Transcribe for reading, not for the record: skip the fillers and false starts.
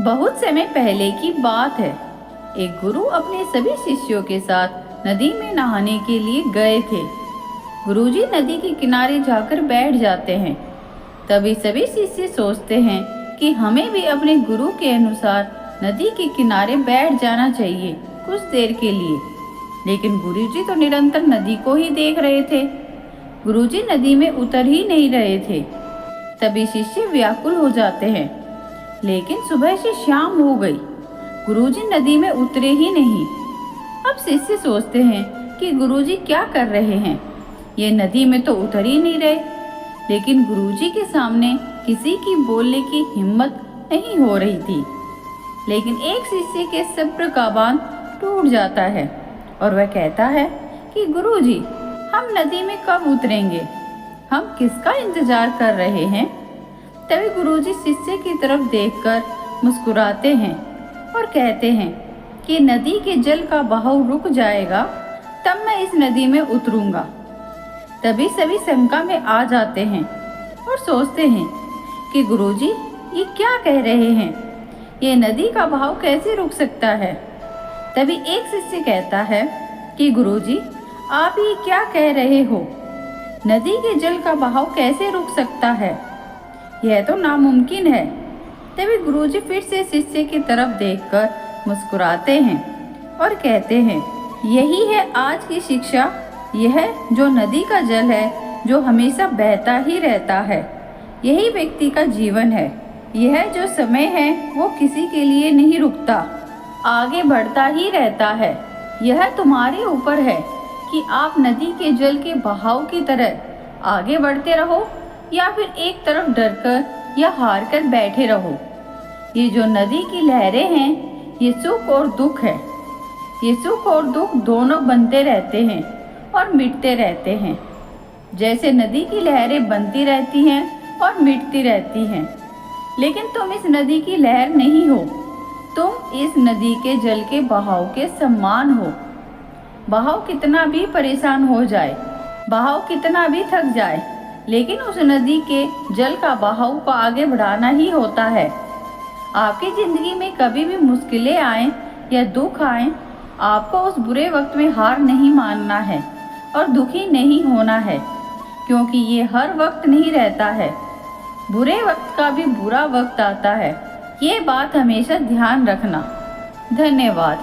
बहुत समय पहले की बात है। एक गुरु अपने सभी शिष्यों के साथ नदी में नहाने के लिए गए थे। गुरुजी नदी के किनारे जाकर बैठ जाते हैं। तभी सभी शिष्य सोचते हैं कि हमें भी अपने गुरु के अनुसार नदी के किनारे बैठ जाना चाहिए कुछ देर के लिए। लेकिन गुरुजी तो निरंतर नदी को ही देख रहे थे। गुरुजी नदी में उतर ही नहीं रहे थे। तभी शिष्य व्याकुल हो जाते हैं। लेकिन सुबह से शाम हो गई, गुरुजी नदी में उतरे ही नहीं। अब शिष्य सोचते हैं कि गुरुजी क्या कर रहे हैं, ये नदी में तो उतर ही नहीं रहे। लेकिन गुरुजी के सामने किसी की बोलने की हिम्मत नहीं हो रही थी। लेकिन एक शिष्य के सब्र का बांध टूट जाता है और वह कहता है कि गुरुजी, हम नदी में कब उतरेंगे, हम किसका इंतजार कर रहे हैं। तभी गुरुजी शिष्य की तरफ देखकर मुस्कुराते हैं और कहते हैं कि नदी के जल का बहाव रुक जाएगा तब मैं इस नदी में उतरूंगा। तभी सभी शंका में आ जाते हैं और सोचते हैं कि गुरुजी ये क्या कह रहे हैं, ये नदी का बहाव कैसे रुक सकता है। तभी एक शिष्य कहता है कि गुरुजी, आप ये क्या कह रहे हो, नदी के जल का बहाव कैसे रुक सकता है, यह तो नामुमकिन है। तभी गुरुजी फिर से शिष्य की तरफ देखकर मुस्कुराते हैं और कहते हैं, यही है आज की शिक्षा। यह जो नदी का जल है जो हमेशा बहता ही रहता है, यही व्यक्ति का जीवन है। यह जो समय है वो किसी के लिए नहीं रुकता, आगे बढ़ता ही रहता है। यह तुम्हारे ऊपर है कि आप नदी के जल के बहाव की तरह आगे बढ़ते रहो या फिर एक तरफ डरकर या हार कर बैठे रहो। ये जो नदी की लहरें हैं, ये सुख और दुख है। ये सुख और दुख दोनों बनते रहते हैं और मिटते रहते हैं। जैसे नदी की लहरें बनती रहती हैं और मिटती रहती हैं। लेकिन तुम इस नदी की लहर नहीं हो, तुम इस नदी के जल के बहाव के समान हो। बहाव कितना भी परेशान हो जाए, बहाव कितना भी थक जाए, लेकिन उस नदी के जल का बहाव को आगे बढ़ाना ही होता है। आपकी जिंदगी में कभी भी मुश्किलें आए या दुख आए, आपको उस बुरे वक्त में हार नहीं मानना है और दुखी नहीं होना है, क्योंकि ये हर वक्त नहीं रहता है। बुरे वक्त का भी बुरा वक्त आता है। ये बात हमेशा ध्यान रखना। धन्यवाद।